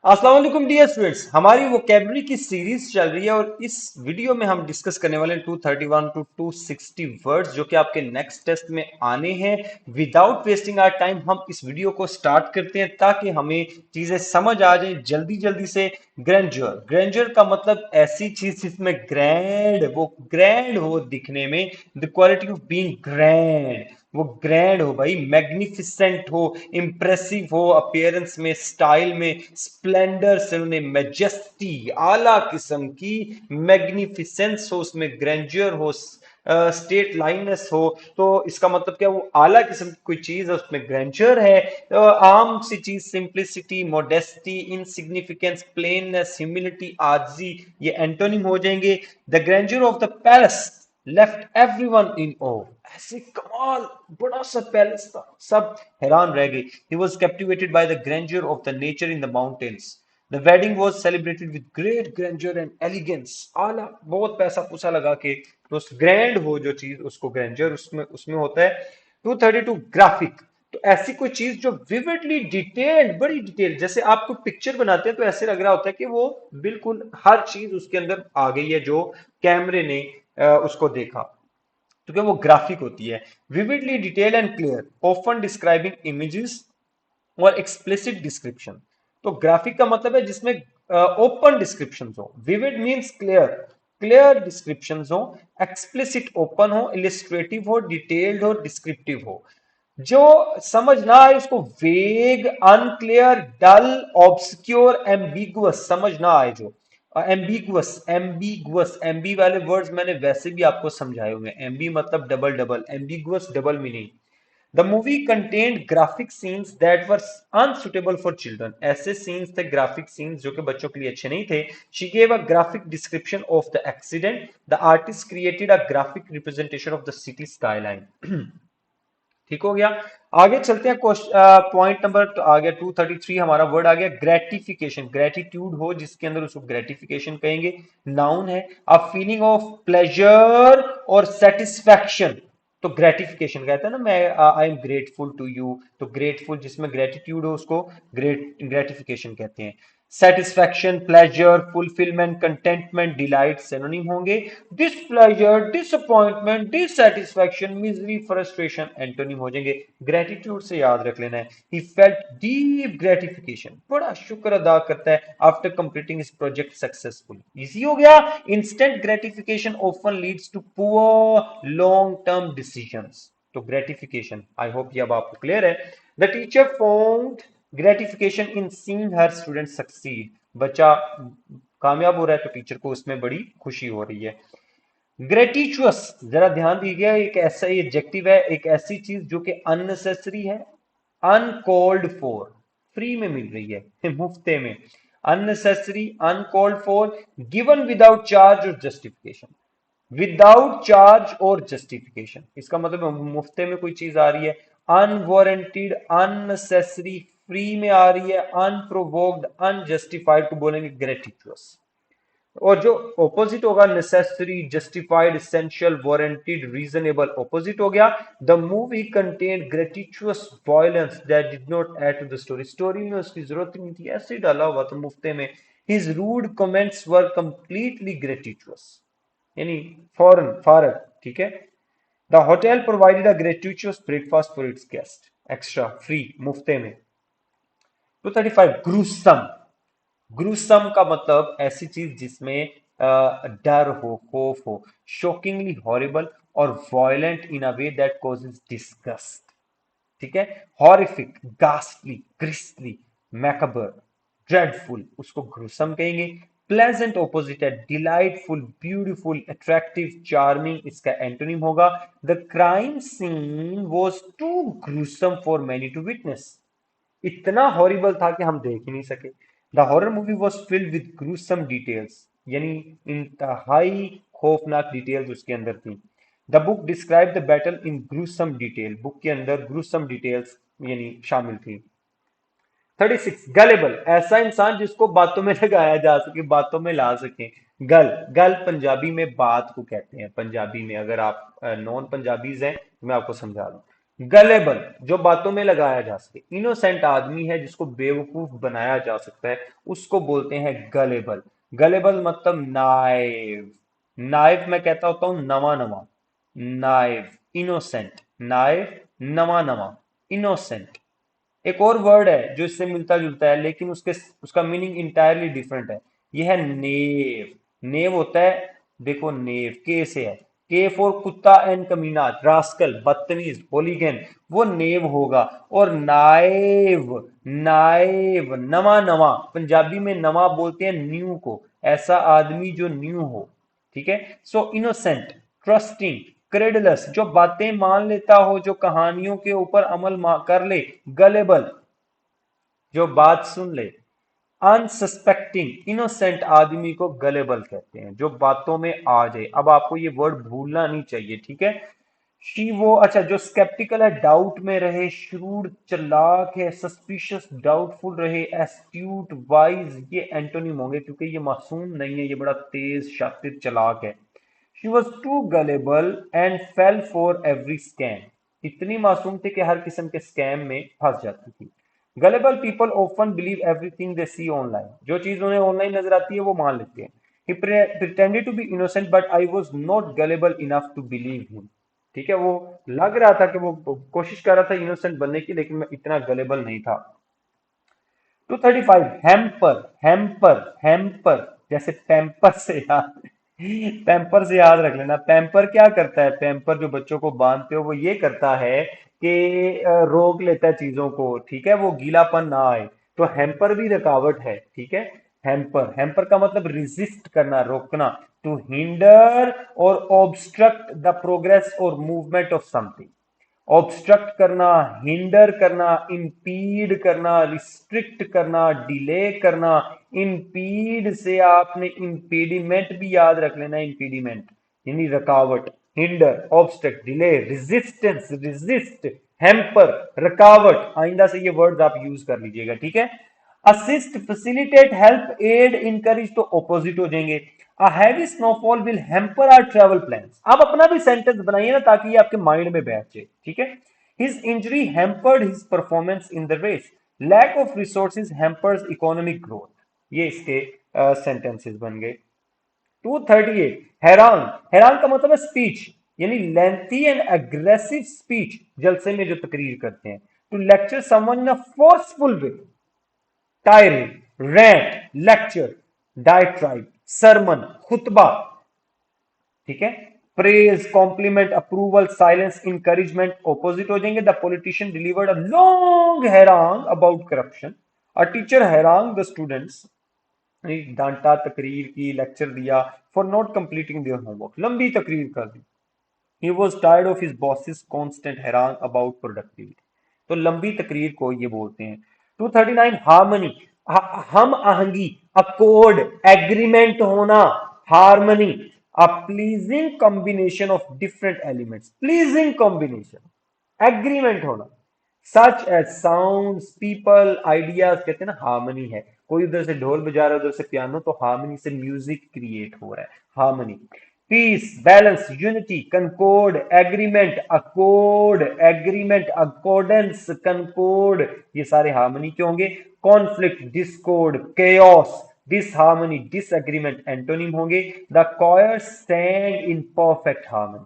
अस्सलाम वालेकुम dear students, हमारी वोकेबलरी की सीरीज चल रही है और इस वीडियो में हम डिस्कस करने वाले हैं 231 टू 260 वर्ड्स जो कि आपके नेक्स्ट टेस्ट में आने हैं। विदाउट वेस्टिंग आवर टाइम हम इस वीडियो को स्टार्ट करते हैं ताकि हमें चीजें समझ आ जाए जल्दी जल्दी से। ग्रैंडर, ग्रैंडर का मतलब ऐसी चीज जिसमें ग्रैंड हो दिखने में, the quality of being grand, वो ग्रैंड हो भाई, मैग्निफिसेंट हो, इंप्रेसिव हो, अपीयरेंस में, स्टाइल में, स्प्लेंडर से उन्हें मैजेस्टी, आला किस्म की मैग्निफिसेंस हो, उसमें ग्रैंडर हो, स्टेट लाइनस हो। तो इसका मतलब क्या, वो आला किस्म की कोई चीज है उसमें ग्रैंडर है। आम सी चीज, simplicity, modesty, insignificance, plainness, humility, आजी, ये एंटोनिम हो जाएंगे। The grandeur of the palace left everyone in awe, ऐसे कमाल बड़ा सा पैलेस था, सब हैरान रह गए। He was captivated by the grandeur of the nature in the mountains. The wedding was celebrated with great grandeur and elegance, आला, बहुत पैसा पूसा लगा के। तो ग्रैंड हो जो चीज, उसको ग्रैंडर उसमें उसमें होता है। 232 ग्राफिक, तो ऐसी कोई चीज जो विविडली डिटेल्ड, बड़ी डिटेल, जैसे आप कोई पिक्चर बनाते हैं तो ऐसे लग रहा होता है कि वो बिल्कुल हर चीज उसके अंदर आ गई है जो कैमरे ने उसको देखा, तो क्या वो ग्राफिक होती है। Vividly detail and clear, often describing images और एक्सप्लिसिट डिस्क्रिप्शन। तो ग्राफिक का मतलब है जिसमें ओपन डिस्क्रिप्शन हो, vivid means clear, clear description हो, एक्सप्लिसिट ओपन हो, इलिस्ट्रेटिव हो, डिटेल्ड हो, डिस्क्रिप्टिव हो। जो समझ ना आए उसको वेग, अनक्लियर, डल, ऑब्सक्योर, एम्बिगुअस समझ ना आए, जो एम्बिगुअस, एम्बी वाले वर्ड्स मैंने वैसे भी आपको समझाए हुए हैं। एम्बी मतलब double double, ambiguous double meaning. The movie contained graphic scenes that were unsuitable for children, ऐसे सीन्स थे, ग्राफिक सीन्स जो कि बच्चों के लिए अच्छे नहीं थे। She gave a graphic description of the accident, the artist created a graphic representation of the city skyline. ठीक हो गया। आगे चलते हैं, पॉइंट नंबर आ गया 233, हमारा वर्ड आ गया ग्रेटिफिकेशन। ग्रेटिट्यूड हो जिसके अंदर, उसको ग्रेटिफिकेशन कहेंगे। नाउन है, अ फीलिंग ऑफ प्लेजर और सेटिस्फैक्शन। तो ग्रेटिफिकेशन कहता है ना, मैं I am grateful to you, तो ग्रेटफुल जिसमें ग्रेटिट्यूड हो उसको ग्रेटिफिकेशन कहते हैं। Satisfaction, pleasure, fulfilment, contentment, delight synonym होंगे। Displeasure, disappointment, dissatisfaction, misery, frustration antonym हो जाएंगे। ग्रेटिट्यूड से याद रख लेना है। ही फेल्ट डीप ग्रेटिफिकेशन, बड़ा शुक्र अदा करता है आफ्टर कंप्लीटिंग इस प्रोजेक्ट सक्सेसफुली। इजी हो गया। Instant gratification often leads to poor long term decisions. तो ग्रेटिफिकेशन, आई होप ये अब आपको क्लियर है। The teacher found gratification in seeing her student succeed, बच्चा कामयाब हो रहा है तो टीचर को उसमें बड़ी खुशी हो रही है। ग्रेटिचुअस, जरा ध्यान दीजिए, एक ऐसा एडजेक्टिव है, एक ऐसी चीज जो कि अननेसेसरी है, अनकॉल्ड फॉर, फ्री में मिल रही है मुफ्ते में, unnecessary, uncalled for, given without charge और जस्टिफिकेशन। विदाउट चार्ज और जस्टिफिकेशन, इसका मतलब मुफ्ते में कोई चीज आ रही है, अनवारंटेड, अननेसेसरी, फ्री में आ रही है, अनप्रोवोक्ड, अनजस्टिफाइड को बोलेंगे ग्रेटिचुअस। और जो ऑपोजिट होगा, necessary, justified, essential, warranted, reasonable, opposite हो गया। The movie contain gratuitous violence that did not add to the story, story में उसकी जरूरत नहीं थी, ऐसे ही डाला हुआ था मुफ्ते में। His rude comments were completely gratuitous, यानी फॉरन, फारग, ठीक है। The hotel provided a gratuitous breakfast for its guest, extra, free, मुफ्ते में। 235 ग्रूसम, ग्रुसम का मतलब ऐसी चीज जिसमें डर हो, खौफ हो, शॉकिंगली हॉरिबल और violent in a way that causes disgust, ठीक है। Horrific, ghastly, grisly, macabre, dreadful, उसको ग्रुसम कहेंगे। प्लेजेंट ऑपोजिट है डिलाइटफुल, ब्यूटीफुल, अट्रैक्टिव, चार्मिंग, इसका एंटोनिम होगा। The crime scene was too gruesome for many to witness, इतना horrible था कि हम देख ही नहीं सके। The horror movie was filled with gruesome details, यानी इंतहाई खौफनाक डिटेल्स उसके अंदर थी। The book describe the battle in gruesome detail, book के अंदर ग्रूसम डिटेल्स यानी शामिल थी। 36 गलेबल, ऐसा इंसान जिसको बातों में लगाया जा सके, बातों में ला सके। गल, गल पंजाबी में बात को कहते हैं, पंजाबी में, अगर आप नॉन पंजाबीज हैं तो मैं आपको समझा दूं। गलेबल, जो बातों में लगाया जा सके, इनोसेंट आदमी है जिसको बेवकूफ बनाया जा सकता है, उसको बोलते हैं गलेबल। गलेबल मतलब नाइव। नाइव मैं कहता होता हूं नवा नवा, नाइव, इनोसेंट, नाइव, नवा नवा, इनोसेंट। एक और वर्ड है जो इससे मिलता जुलता है लेकिन उसके उसका मीनिंग इंटायरली डिफरेंट है। यह है नेव। नेव होता है, देखो नेव के से है, के फॉर कुत्ता एंड कमीना, रास्कल, बदतमीज, होलीगैन, वो नेव होगा। और नाइव, नाइव नवा नवा, पंजाबी में नवा बोलते हैं न्यू को, ऐसा आदमी जो न्यू हो। ठीक है। सो इनोसेंट, ट्रस्टिंग, क्रेडलस, जो बातें मान लेता हो, जो कहानियों के ऊपर अमल कर ले। गलेबल, जो बात सुन ले। अनसस्पेक्टिंग, इनोसेंट आदमी को गलेबल कहते हैं, जो बातों में आ जाए। अब आपको ये वर्ड भूलना नहीं चाहिए, ठीक है। शी वो, अच्छा, जो स्केप्टिकल है, डाउट में रहे, श्रूड चालाक है, सस्पिशियस डाउटफुल रहे, एस्ट्यूट वाइज, ये एंटोनिम होंगे क्योंकि ये मासूम नहीं है, ये बड़ा तेज शातिर चालाक है। She was too gullible and fell for every scam, इतनी मासूम थी कि हर किस्म के स्कैम में फंस जाती थी। Gullible people often believe everything they see online, जो चीज उन्हें ऑनलाइन नजर आती है वो मान लेते हैं। He pretended to be innocent but I was not gullible enough to believe him. ठीक है, वो लग रहा था कि वो कोशिश कर रहा था इनोसेंट बनने की, लेकिन मैं इतना गलेबल नहीं था। 235, हैम्पर, हैम्पर, हैम्पर, जैसे पैम्पर से याद, पैम्पर से याद रख लेना। पैम्पर क्या करता है, पैम्पर जो बच्चों को बांधते हो वो ये करता है कि रोक लेता है चीजों को, ठीक है, वो गीलापन ना आए। तो हैम्पर भी रुकावट है, ठीक है। हैम्पर, हैम्पर का मतलब रिजिस्ट करना, रोकना। टू हिंडर और ऑब्स्ट्रक्ट द प्रोग्रेस और मूवमेंट ऑफ समथिंग। ऑब्स्ट्रक्ट करना, हिंडर करना, इंपीड करना, रिस्ट्रिक्ट करना, डिले करना। इंपीड से आपने इंपीडिमेंट भी याद रख लेना, इंपीडिमेंट यानी रुकावट। Hinder, obstruct, delay, resistance, resist, hamper, रुकावट। आइंदा से ये वर्ड्स आप यूज कर लीजिएगा, ठीक है। Assist, facilitate, help, aid, encourage तो ऑपोजिट हो जाएंगे। A heavy snowfall will hamper our travel plans. आप अपना भी सेंटेंस बनाइए ना ताकि ये आपके माइंड में बैठ जाए, ठीक है। His injury hampered his performance in the race. Lack of resources hampers economic growth. ये इसके सेंटेंसेस बन गए। 238, हैरान, हैरान का मतलब है स्पीच, यानी लेंथी एंड अग्रेसिव स्पीच, जलसे में जो तकरीर करते हैं। To lecture someone in a forceful way, tirade, rant, lecture, diatribe, sermon, खुतबा, ठीक है। Praise, compliment, approval, silence, encouragement opposite हो जाएंगे। The politician delivered a long harangue about corruption. A teacher harangue the students, डांटा, तकरीर की, lecture दिया। For not completing their homework, लंबी तकरीर कर दी। He was tired of his boss's constant harangue about productivity. तो लंबी तकरीर को ये बोलते हैं। 239, हार्मनी, हम आहंगी, अकॉर्ड, एग्रीमेंट होना, harmony, a pleasing combination of different elements, pleasing combination, agreement होना। Such as sound, people, ideas, कहते हैं ना हार्मनी है। कोई उधर से ढोल बजा रहा है, उधर से पियानो, तो हार्मनी से म्यूजिक क्रिएट हो रहा है, harmony. Peace, balance, unity, concord, agreement, accord, agreement, accordance, concord, ये सारे हार्मनी के होंगे। Conflict, discord, chaos, disharmony, disagreement antonym होंगे। The choir stand in perfect harmony,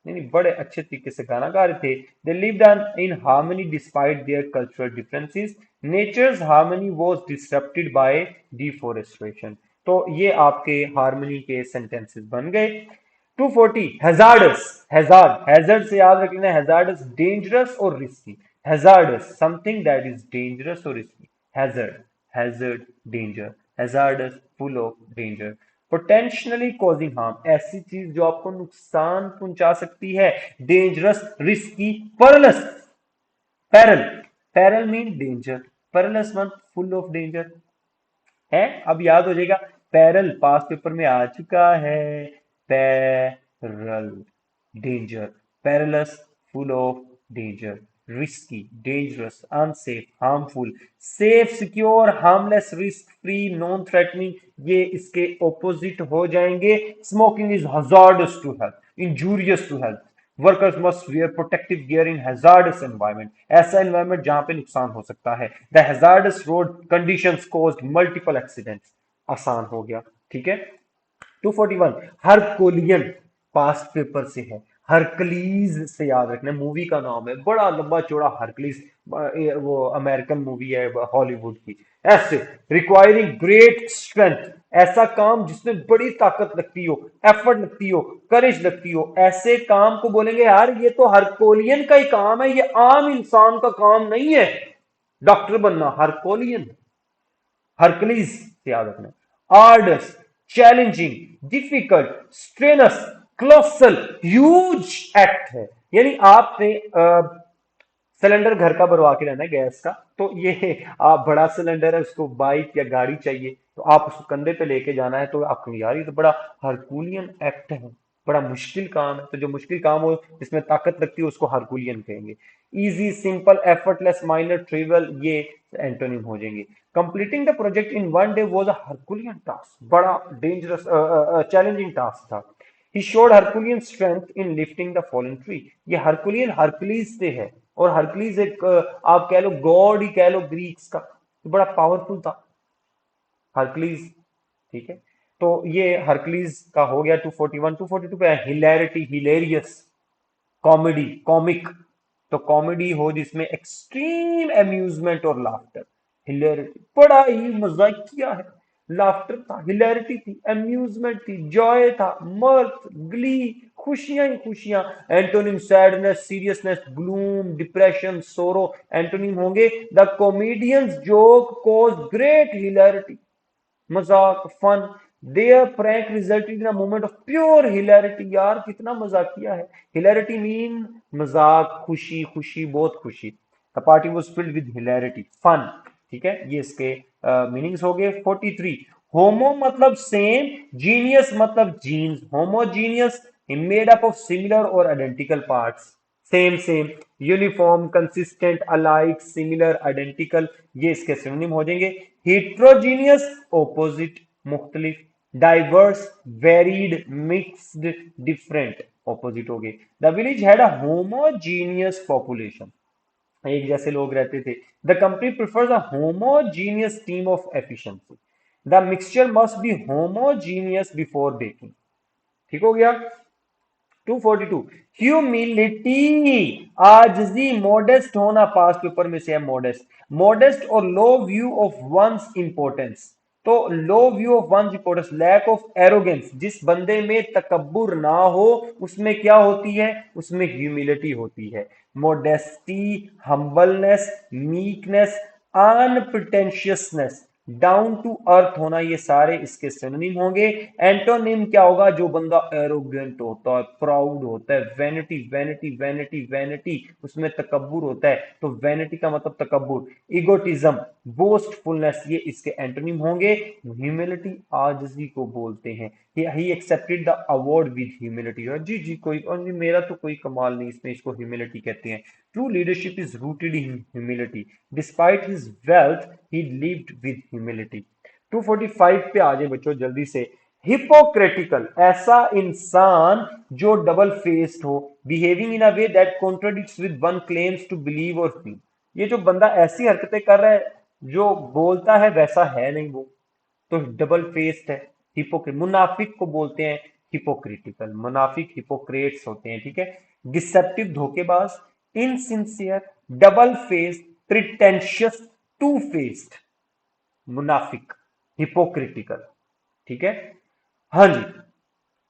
नहीं नहीं, बड़े अच्छे तरीके से गाना गा रहे थे। They lived in harmony despite their cultural differences. Nature's harmony was disrupted by deforestation. तो ये आपके हार्मनी के सेंटेंसेस बन गए। 240, हैजार्डस, हैजार्ड, हैजर्ड से याद रख लेना, हैजार्डस डेंजरस और risky. Hazardous something that is dangerous और risky, hazard, hazard danger, hazardous full of danger. Potentially causing harm, ऐसी चीज जो आपको नुकसान पहुंचा सकती है। Dangerous, risky, perilous, peril, peril mean danger, perilous mean full of danger है। अब याद हो जाएगा, पैरल पास पेपर में आ चुका है, peril, danger, perilous, full of danger, risky, dangerous, unsafe, harmful, safe, secure, harmless, risk free, non threatening, ये इसके ऑपोजिट हो जाएंगे। Smoking is hazardous to health, injurious to health, workers must wear protective gear in hazardous environment, ऐसा environment जहां पे नुकसान हो सकता है। The hazardous road conditions caused multiple accidents, आसान हो गया, ठीक है। 241 हरकुलियन पास्ट पेपर से है, हरकलीज से याद रखना, मूवी का नाम है, बड़ा लंबा चौड़ा हरकलीज, वो अमेरिकन मूवी है हॉलीवुड की। ऐसे रिक्वायरिंग ग्रेट स्ट्रेंथ, ऐसा काम जिसमें बड़ी ताकत लगती हो, एफर्ट लगती हो, करेज लगती हो, ऐसे काम को बोलेंगे यार ये तो हरकोलियन का ही काम है, ये आम इंसान का काम नहीं है डॉक्टर बनना, हरकोलियन, हरकलीज से याद रखना। Arduous, challenging, difficult, strenuous, colossal, huge act है। यानी आपने सिलेंडर घर का भरवा के रहना है गैस का, तो ये आप बड़ा सिलेंडर है, उसको बाइक या गाड़ी चाहिए, तो आप उसको कंधे पे लेके जाना है, तो आपको यार ये तो बड़ा हरकुलियन एक्ट है, बड़ा मुश्किल काम है। तो जो मुश्किल काम हो जिसमें ताकत लगती है उसको हरकुलियन कहेंगे। Easy, simple, effortless, minor, trivial, ये एंटोनिम हो जाएंगे। Completing the project in one day was a Herculean task, बड़ा डेंजरस चैलेंजिंग टास्क था। He showed Herculean strength in lifting the fallen tree, ये हरकुलियन हरकुलीज से है, और हरकुलीज एक आप कह लो गॉड ही कह लो ग्रीक्स का, तो बड़ा पावरफुल था हरकुलीज, ठीक है। तो ये हरकुलीज का हो गया 241। 242 पे हिलैरिटी, हिलेरियस, कॉमेडी, कॉमिक, तो कॉमेडी हो जिसमें एक्सट्रीम अम्यूजमेंट और लाफ्टर, हिलेरिटी बड़ा ही मजाकिया है, लाफ्टर था, हिलेरिटी थी, अम्यूजमेंट थी, जॉय था, mirth, ग्ली, खुशियां ही खुशियां। Antonym sadness, seriousness, gloom, depression, sorrow, antonym होंगे the comedian's joke cause great hilarity, मजाक, fun, their prank resulted in a moment of pure hilarity, यार कितना मजाकिया है, हिलैरिटी मीन मजाक, खुशी, खुशी, बहुत खुशी। The party was filled with hilarity, fun, ठीक है। ये इसके मीनिंग्स हो गए। 43 होमो मतलब सेम, जीनियस मतलब genes, homogeneous made up of similar और identical parts, same same, uniform, consistent, alike, similar, identical, ये इसके सिनोनिम हो जाएंगे। heterogeneous ऑपोजिट, मुख्तलिफ, diverse, varied, mixed, different, opposite हो गए। The village had a homogeneous population, एक जैसे लोग रहते थे। The company prefers a homogeneous team of efficiency, the mixture must be homogeneous before baking, ठीक हो गया। 242 ह्यूमिलिटी, आजजी, मॉडेस्ट होना, पास्ट पेपर में से है मॉडेस्ट, मॉडेस्ट और low view of one's importance, तो low view of one's importance, lack of arrogance, जिस बंदे में तकब्बुर ना हो उसमें क्या होती है, उसमें ह्यूमिलिटी होती है। Modesty, humbleness, meekness, unpretentiousness, down to earth होना, ये सारे इसके सिनोनिम होंगे। एंटोनिम क्या होगा, जो बंदा एरोगेंट होता है, प्राउड होता है, वैनिटी, वैनिटी, वैनिटी, वैनिटी, उसमें तकब्बुर होता है, तो वैनिटी का मतलब तकब्बुर। इगोटिज्म, बोस्टफुलनेस, ये इसके एंटोनिम होंगे। ह्यूमिलिटी आजिजी को बोलते हैं। He accepted the award with humility, जी जी कोई और जी मेरा तो कोई कमाल नहीं इसमें, इसको ह्यूमिलिटी कहते हैं। True leadership is rooted in humility, despite his wealth he lived with humility. 245 पे आ जाए बच्चों जल्दी से। हिपोक्रेटिकल, ऐसा इंसान जो डबल फेस्ड हो, behaving in a way that contradicts with one claims to believe और फील, ये जो बंदा ऐसी हरकतें कर रहा है, जो बोलता है वैसा है नहीं वो, तो डबल फेस्ड है, हिपोक्रेट। मुनाफिक को बोलते हैं हिपोक्रिटिकल, मुनाफिक हिपोक्रेट्स होते हैं, ठीक है। डिसेप्टिव, धोखेबाज, insincere, double faced, pretentious, two faced, मुनाफिक, हिपोक्रिटिकल, ठीक है। हाँ जी,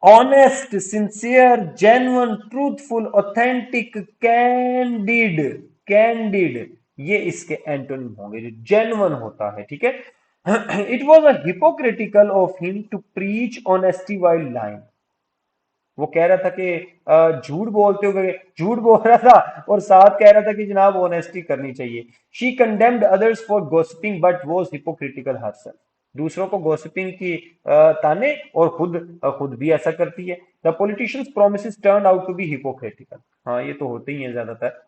honest, sincere, genuine, truthful, authentic, candid, candid, ये इसके एंटोनिम होंगे, जो जेन्युइन होता है, ठीक है। It was a hypocritical of him to preach honesty while lying, वो कह रहा था कि झूठ बोलते हुए, झूठ बोल रहा था और साथ कह रहा था कि जनाब ऑनेस्टी करनी चाहिए। She condemned others for gossiping but was hypocritical herself, दूसरों को गॉसिपिंग की ताने, और खुद भी ऐसा करती है। The politicians promises turn out to be hypocritical, हाँ ये तो होते ही है ज्यादातर।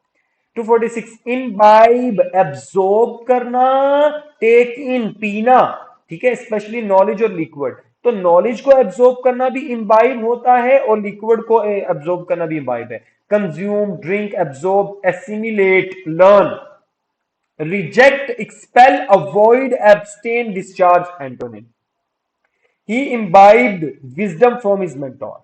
246 इनबाइब, एब्जॉर्ब करना, टेक इन, पीना, ठीक है, स्पेशली नॉलेज और लिक्विड, तो नॉलेज को एब्जॉर्ब करना भी इम्बाइब होता है और लिक्विड को एब्जॉर्ब करना भी इम्बाइब है। consume, drink, absorb, assimilate, learn, reject, expel, avoid, abstain, discharge. Antonym. He imbibed wisdom from his mentor.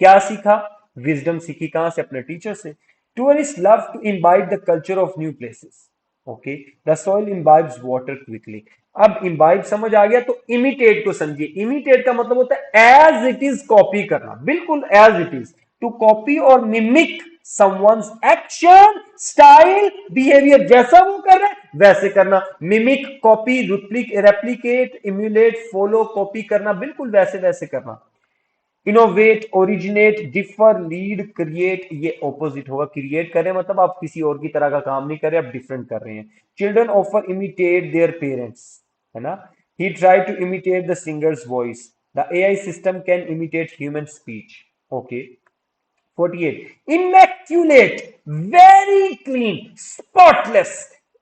क्या सीखा? विजडम सीखी कहां से? अपने टीचर से. Tourist love to imbibe the culture of new places. Okay. The soil imbibes water quickly. अब imbibe समझ आ गया तो इमिटेट को समझिए. इमिटेट का मतलब होता है एज इट इज कॉपी करना, बिल्कुल as it is. To copy और mimic someone's action, style, behaviour. जैसा वो कर रहा है वैसे करना. Mimic, copy, replicate, emulate, follow, copy करना, बिल्कुल वैसे वैसे करना. Innovate, originate, differ, lead, create. ये ऑपोजिट होगा. क्रिएट करें मतलब आप किसी और की तरह का काम नहीं कर रहे, आप डिफरेंट कर रहे हैं. चिल्ड्रन ऑफर इमिटेट देयर पेरेंट्स, है ना. He try to imitate the singer's voice. The AI system can imitate human speech. Okay. 48. Immaculate, very clean, spotless.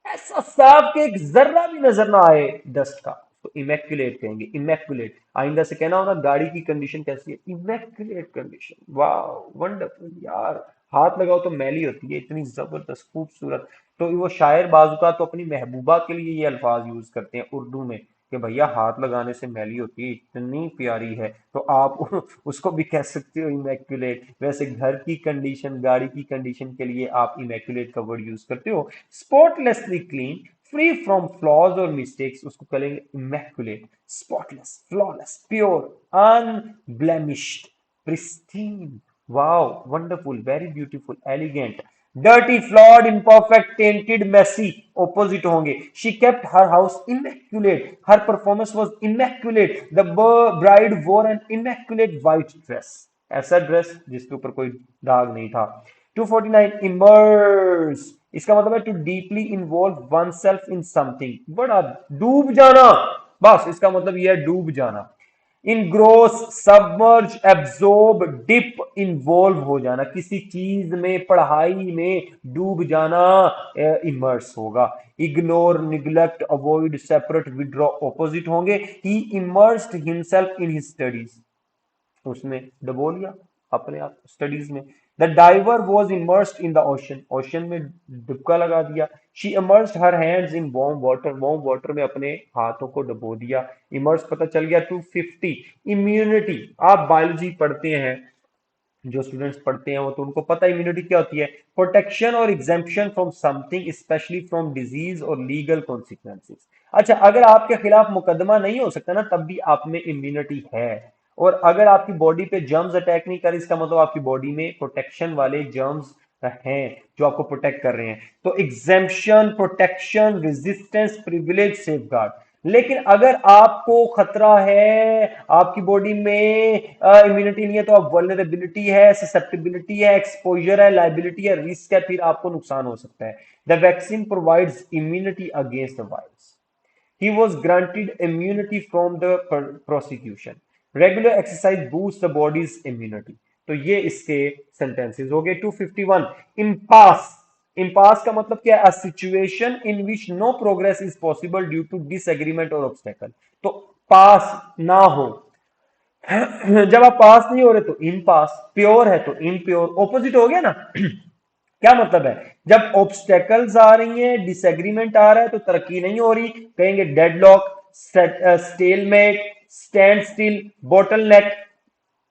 ऐसा साफ कि एक जर्रा भी नजर ना आए डस्ट का, तो इमेक्यूलेट कहेंगे. इमेक्यूलेट. आइंदा से कहना होना गाड़ी की कंडीशन कैसी है? Immaculate condition. वाह, वंडरफुल यार. हाथ लगाओ तो मैली होती है, इतनी जबरदस्त खूबसूरत. तो वो शायर बाजुका तो अपनी महबूबा के लिए ये अल्फाज यूज करते हैं उर्दू में कि भैया हाथ लगाने से मैली होती है, इतनी प्यारी है. तो आप उसको भी कह सकते हो इमेक्युलेट. वैसे घर की कंडीशन, गाड़ी की कंडीशन के लिए आप इमेक्युलेट का वर्ड यूज करते हो. Spotlessly clean, free from flaws और मिस्टेक्स, उसको कहेंगे immaculate. Spotless, flawless, pure, unblemished, pristine. Wow, wonderful, very beautiful, elegant. Dirty, flawed, imperfect, tainted, messy, opposite होंगे. She kept her house immaculate. Her performance was immaculate. The bride wore an immaculate white dress. ऐसा dress जिसके ऊपर कोई दाग नहीं था. 249. Immerse. इसका मतलब है to deeply involve oneself in something. बड़ा डूब जाना. बस इसका मतलब यह है डूब जाना. इनग्रोस, सबमर्ज, एब्जॉर्ब, डिप, इन्वॉल्व हो जाना, किसी चीज में, पढ़ाई में डूब जाना इमर्स होगा. Ignore, neglect, avoid, separate, withdraw, opposite होंगे. He immersed himself in his studies. उसने डुबो लिया अपने आप स्टडीज में. The diver was immersed in the ocean. Ocean में डुबका लगा दिया. She immersed her hands in warm water. Warm water में अपने हाथों को डुबो दिया. इमर्स पता चल गया. 250. इम्यूनिटी. आप बायोलॉजी पढ़ते हैं, जो स्टूडेंट्स पढ़ते हैं वो तो उनको पता है इम्यूनिटी क्या होती है. प्रोटेक्शन और exemption from something, specially from disease और लीगल कॉन्सिक्वेंसेस. अच्छा, अगर आपके खिलाफ मुकदमा नहीं हो सकता ना, तब भी आप में इम्यूनिटी है. और अगर आपकी बॉडी पे जर्म्स अटैक नहीं कर, इसका मतलब आपकी बॉडी में प्रोटेक्शन वाले जर्म्स हैं जो आपको प्रोटेक्ट कर रहे हैं. तो exemption, protection, resistance, privilege, safeguard. लेकिन अगर आपको खतरा है, आपकी बॉडी में इम्यूनिटी नहीं है, तो आप वल्नरेबिलिटी है, ससेप्टिबिलिटी है, एक्सपोजर है, लाइबिलिटी है, रिस्क है, फिर आपको नुकसान हो सकता है. The vaccine provides immunity against the virus. He was granted immunity from the prosecution. Regular exercise boosts the body's immunity. तो ये इसके सेंटेंसेस हो गए. 251. इम्पास. इम्पास का मतलब क्या है? A situation in which no progress is possible due to disagreement or obstacle. तो पास ना हो. जब आप पास नहीं हो रहे तो इन पास. प्योर है तो इन प्योर. ऑपोजिट हो गया ना. क्या मतलब है? जब ऑब्स्टेकल्स आ रही हैं, डिसएग्रीमेंट आ रहा है, तो तरक्की नहीं हो रही, कहेंगे deadlock, stalemate, stand still, bottle नेक,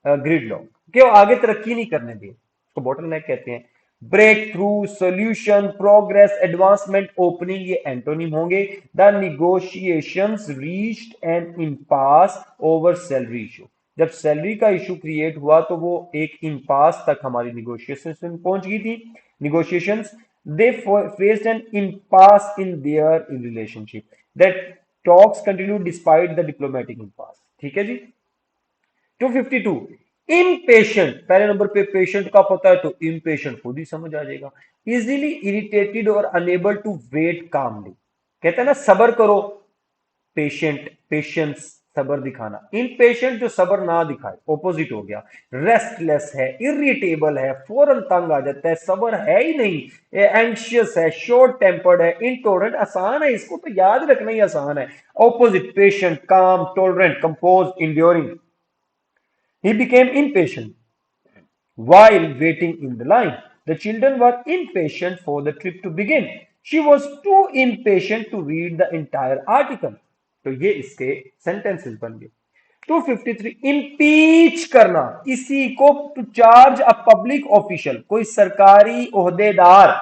ग्रिडलॉक. क्यों? आगे तरक्की नहीं करने दी, उसको बॉटल नेक कहते हैं. Breakthrough, solution, progress, advancement, opening, ये एंटोनिम होंगे. The negotiations reached an impasse over salary issue. जब सैलरी का इशू क्रिएट हुआ तो वो एक इम्पास तक हमारी निगोशिएशन पहुंच गई थी. Negotiations. They faced an impasse in their relationship. That talks continue despite the diplomatic impasse. ठीक है जी. 252. इम्पेशेंट. पहले नंबर पे पेशेंट का पता है तो इम्पेशेंट खुद ही समझ आ जाएगा. इजीली इरिटेटेड और अनेबल टू वेट कामली. कहते हैं ना सबर करो. पेशेंट, पेशेंस, सबर दिखाना. इम्पेशेंट जो सबर ना दिखाए, ऑपोजिट हो गया. रेस्टलेस है, इरिटेबल है, फौरन तंग आ जाता है, सबर है ही नहीं, एंशियस है, शॉर्ट टेम्पर्ड है, इनटॉलरेंट. आसान है, इसको तो याद रखना ही आसान है. ऑपोजिट पेशेंट, काम, tolerant, compose, enduring. He became impatient. while waiting in the line. The children were impatient for the trip to begin. She was too impatient to read the entire article. तो ये इसके sentences बन गए। 253 impeach करना, किसी को to charge a public official, कोई सरकारी ओहदेदार,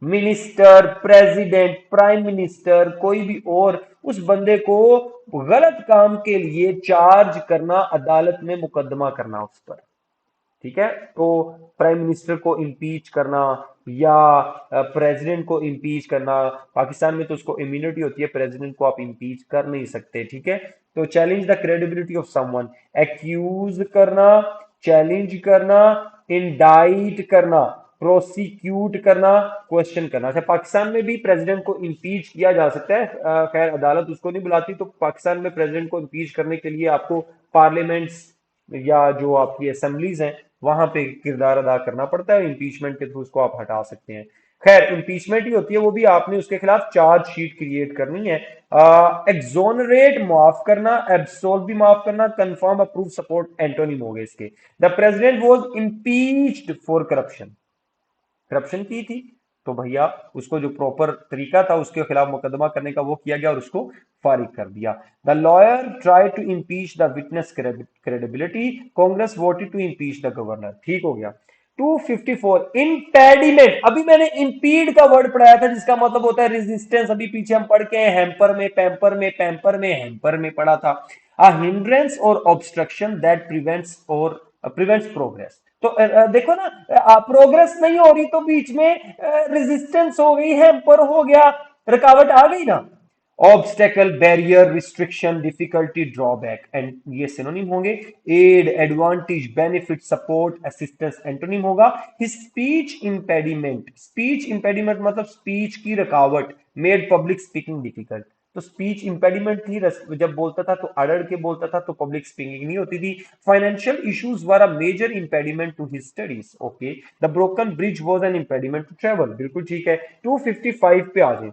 मिनिस्टर, प्रेसिडेंट, प्राइम मिनिस्टर, कोई भी और, उस बंदे को गलत काम के लिए चार्ज करना, अदालत में मुकदमा करना उस पर। ठीक है, तो प्राइम मिनिस्टर को इम्पीच करना या प्रेसिडेंट को इम्पीच करना, पाकिस्तान में तो उसको इम्यूनिटी होती है, प्रेसिडेंट को आप इम्पीच कर नहीं सकते। ठीक है, तो challenge the credibility of someone, accuse करना, चैलेंज करना, इंडाइट करना, प्रोसिक्यूट करना, क्वेश्चन करना। अच्छा, पाकिस्तान में भी प्रेसिडेंट को इम्पीच किया जा सकता है, खैर अदालत उसको नहीं बुलाती, तो पाकिस्तान में प्रेसिडेंट को इम्पीच करने के लिए आपको पार्लियामेंट्स या जो आपकी असेंबलीज हैं वहां पे किरदार अदा करना पड़ता है, इम्पीचमेंट के थ्रू उसको आप हटा सकते हैं। खैर इम्पीचमेंट ही होती है, वो भी आपने उसके खिलाफ चार्जशीट क्रिएट करनी है। एक्सोनरेट माफ करना, एब्सोल्व भी माफ करना, कंफर्म, अप्रूव, सपोर्ट एंटोनिम हो गए इसके। The president was impeached for corruption, corruption की थी तो भैया उसको जो प्रॉपर तरीका था उसके खिलाफ मुकदमा करने का वो किया गया और उसको फारिग कर दिया। The lawyer try to impeach the witness credibility, Congress voted to impeach the governor, ठीक हो गया। 254 इम्पेडिमेंट, अभी मैंने इंपीड का वर्ड पढ़ाया था जिसका मतलब होता है रेजिस्टेंस, अभी पीछे हम पढ़ के हैम्पर में, पैम्पर में, हैम्पर में पढ़ा था। अ हिंड्रेंस और ऑब्स्ट्रक्शन दैट प्रिवेंट्स प्रोग्रेस। तो देखो ना, प्रोग्रेस नहीं हो रही तो बीच में रेजिस्टेंस हो गई, हैम्पर हो गया, रुकावट आ गई ना। Obstacle, barrier, restriction, difficulty, drawback, and ये सिनोनिम होंगे। Aid, advantage, benefit, support, assistance antonym होगा। स्पीच इंपेडिमेंट, स्पीच इंपेडिमेंट मतलब स्पीच की रुकावट, मेड पब्लिक स्पीकिंग डिफिकल्ट। तो स्पीच इंपेडिमेंट थी, जब बोलता था तो अड़ड़ के बोलता था, तो पब्लिक स्पीकिंग नहीं होती थी। Financial issues were a major impediment to his studies, okay. The broken bridge was an impediment to travel, बिल्कुल ठीक है। 255 पे आ जाए।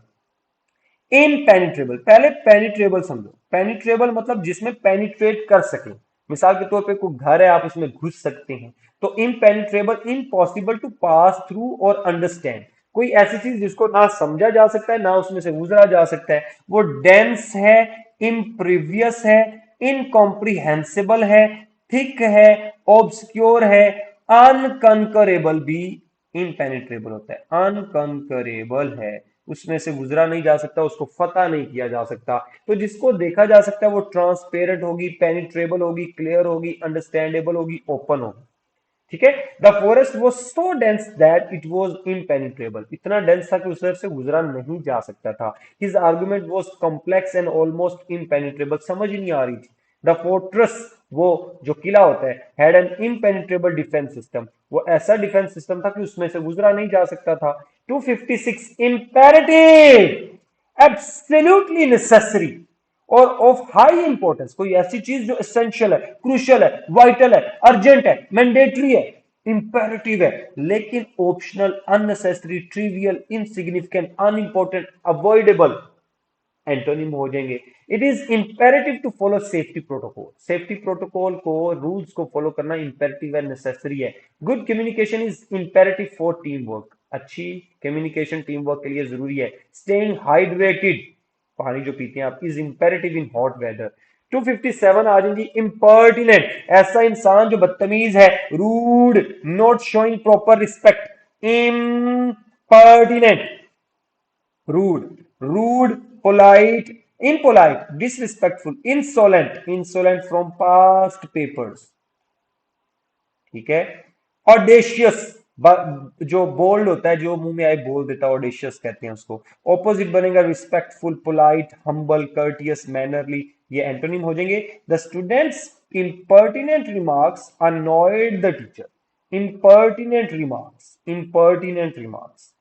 इनपेनिट्रेबल, पहले पेनिट्रेबल समझो। पेनिट्रेबल मतलब जिसमें पेनिट्रेट कर सके, मिसाल के तौर पे कोई घर है आप उसमें घुस सकते हैं। तो इनपेनिट्रेबल, इम्पॉसिबल टू पास थ्रू और अंडरस्टैंड, कोई ऐसी चीज जिसको ना समझा जा सकता है ना उसमें से गुजरा जा सकता है। वो डेंस है, इम्प्रीवियस है, इनकॉम्प्रिहेंसिबल है, थिक है, ऑब्सक्योर है, अनकंकरेबल भी इनपेनिट्रेबल होता है। अनकंकरेबल है, उसमें से गुजरा नहीं जा सकता, उसको फतह नहीं किया जा सकता। तो जिसको देखा जा सकता है वो ट्रांसपेरेंट होगी, पेनिट्रेबल होगी, क्लियर होगी, अंडरस्टैंडेबल होगी, ओपन होगी। ठीक है। The forest was so dense that it was impenetrable, इतना डेंस था कि उस से गुजरा नहीं जा सकता था। His argument was complex and almost impenetrable, समझ ही नहीं आ रही थी। द फोर्ट्रेस, वो जो किला होता है, हैड एन इनपेनिट्रेबल डिफेंस सिस्टम, वो ऐसा डिफेंस सिस्टम था कि उसमें से गुजरा नहीं जा सकता था। 256 इंपेरेटिव, एब्सोल्युटली नेसेसरी और ऑफ हाई इंपॉर्टेंस, कोई ऐसी चीज जो एसेंशियल है, क्रूशियल है, वाइटल है, अर्जेंट है, मैंडेटरी है, इंपेरेटिव है, लेकिन optional, unnecessary, trivial, insignificant, unimportant, avoidable antonym हो जाएंगे। It is imperative to follow safety protocol, safety protocol को, रूल्स को फॉलो करना इंपेरेटिव है, नेसेसरी है। Good communication is imperative for teamwork, अच्छी कम्युनिकेशन टीम वर्क के लिए जरूरी है। स्टेइंग हाइड्रेटेड, पानी जो पीते हैं आप, is imperative in hot weather. 257 आ जाएंगी इम्पर्टिनेंट, ऐसा इंसान जो बदतमीज है। Rude, not showing proper respect, impertinent, rude, rude, polite, impolite, disrespectful, insolent, insolent from past papers, ठीक है। ऑडेशियस, जो बोल्ड होता है, जो मुंह में आए बोल देता है, ऑडेशियस कहते हैं उसको। ऑपोजिट बनेगा रिस्पेक्टफुल, पोलाइट, हम्बल, कर्टियस, मैनरली, ये एंटोनिम हो जाएंगे। The students impertinent remarks annoyed the teacher, impertinent remarks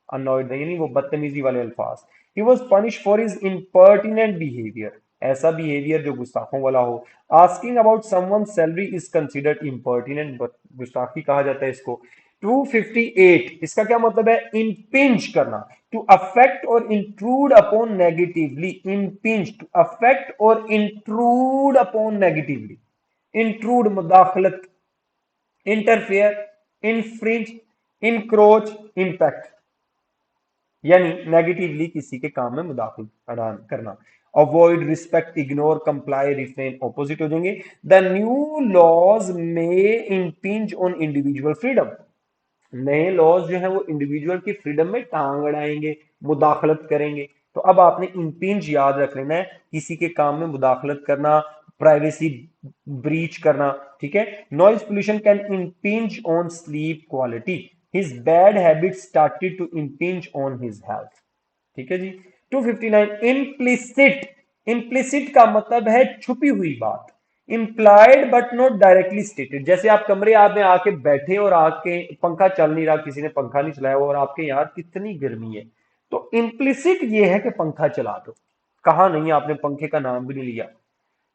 annoyed the, यानी वो बदतमीजी वाले अल्फाज। he was punished for his impertinent behavior, ऐसा बिहेवियर जो गुस्ताखों वाला हो। Asking about someone salary is considered impertinent, गुस्ताखी कहा जाता है इसको। 258, इसका क्या मतलब है? इम्पिंज करना, टू अफेक्ट और intrude upon negatively, impinge, to affect और इंट्रूड अपॉन नेगेटिवली, इंट्रूड मुदाखलत, इंटरफेयर, इनफ्रिंज, इनक्रोच, इम्पैक्ट, यानी नेगेटिवली किसी के काम में मुदाखिल करना। Avoid, respect, ignore, comply, refrain opposite हो जाएंगे। द न्यू लॉज में इंपिंज ऑन इंडिविजुअल फ्रीडम, नए लॉज जो है वो इंडिविजुअल की फ्रीडम में टांग अड़ाएंगे, मुदाखलत करेंगे। तो अब आपने इंपिंज याद रख लेना है, किसी के काम में मुदाखलत करना, प्राइवेसी ब्रीच करना, ठीक है। Noise pollution can impinge on sleep quality, his bad habit started to impinge on his health, ठीक है जी। 259 इम्प्लिसिट, इम्प्लिसिट का मतलब है छुपी हुई बात, implied but not directly stated. जैसे आप कमरे आप में आके बैठे और आके पंखा चल नहीं रहा, किसी ने पंखा नहीं चलाया और आपके यार कितनी गर्मी है, तो इम्प्लिसिट ये है कि पंखा चला दो, कहा नहीं आपने, पंखे का नाम भी नहीं लिया।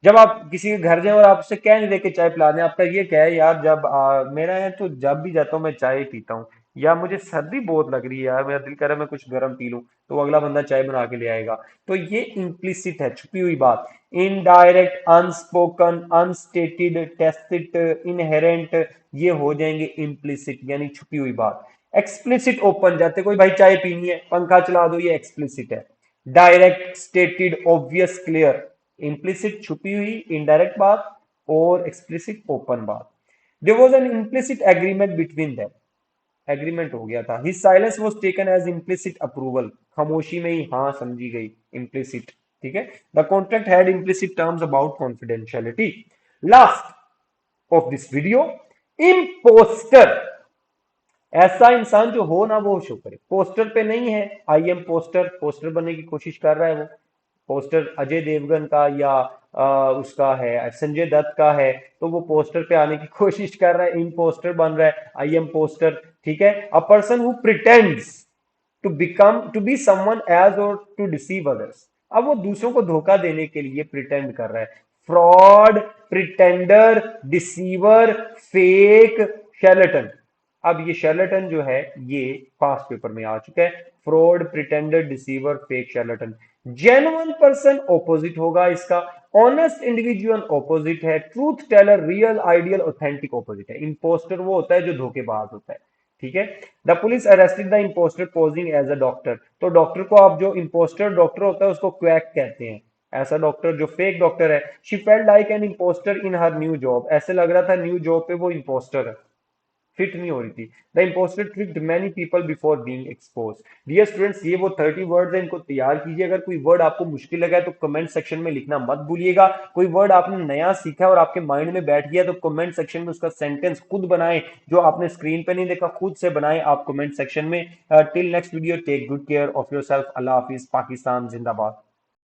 जब आप किसी के घर जाए और आप उससे कह नहीं दे के चाय पिला दें, आपका ये क्या है यार, जब मेरा है तो जब भी जाता हूँ मैं चाय पीता हूँ, या मुझे सर्दी बहुत लग रही है यार, मेरा दिल कर रहा है मैं कुछ गर्म पी लूं, तो अगला बंदा चाय बना के ले आएगा। तो ये इम्प्लिसिट है, छुपी हुई बात। इनडायरेक्ट, अनस्पोकन, अनस्टेटेड, टेसिट, इनहेरेंट, ये हो जाएंगे इम्प्लिसिट यानी छुपी हुई बात। एक्सप्लिसिट, ओपन, जाते कोई भाई चाय पीनी है पंखा चला दो, ये एक्सप्लिसिट है। Direct, stated, obvious, clear. Implicit छुपी हुई इनडायरेक्ट बात, और एक्सप्लिसिट ओपन बात। There was an implicit agreement between them, agreement हो गया था। His silence was taken as implicit approval, खामोशी में ही हाँ समझी गई, इम्प्लिसिट, ठीक है। The contract had implicit terms about confidentiality. Last of this video, impostor, ऐसा इंसान जो हो ना वो शो करे। पोस्टर पे नहीं है, आई एम पोस्टर, पोस्टर बनने की कोशिश कर रहा है वो, पोस्टर अजय देवगन का या उसका है, संजय दत्त का है, तो वो पोस्टर पे आने की कोशिश कर रहा है, इन पोस्टर बन रहा है, आई एम पोस्टर, ठीक है। A person who pretends to be someone else और टू डिसीव अदर्स, अब वो दूसरों को धोखा देने के लिए प्रिटेंड कर रहा है। Fraud, pretender, deceiver, fake, charlatan. अब ये शैलेटन जो है ये पास्ट पेपर में आ चुका है। Fraud, pretender, deceiver, fake, charlatan. Genuine person opposite होगा इसका। ऑनेस्ट इंडिविजुअल ऑपोजिट है। Truth teller, real, ideal, authentic opposite है। इंपोस्टर वो होता है जो धोखेबाज होता है, ठीक है। The police arrested the impostor posing as a doctor, तो डॉक्टर को आप जो इंपोस्टर डॉक्टर होता है उसको क्वैक कहते हैं, ऐसा डॉक्टर जो फेक डॉक्टर है। She felt like an impostor in her new job, ऐसे लग रहा था न्यू जॉब पे वो इंपोस्टर है, फिट नहीं हो रही थी। The impostor tricked many people before being exposed. Dear students, ये वो 30 वर्ड्स हैं, इनको तैयार कीजिए। अगर कोई वर्ड आपको मुश्किल लगा है तो कमेंट सेक्शन में लिखना मत भूलिएगा। कोई वर्ड आपने नया सीखा और आपके माइंड में बैठ गया तो कमेंट सेक्शन में उसका सेंटेंस खुद बनाएं, जो आपने स्क्रीन पे नहीं देखा खुद से बनाएं आप कमेंट सेक्शन में। Till next video, take good care of yourself. अल्लाह हाफिज, पाकिस्तान जिंदाबाद।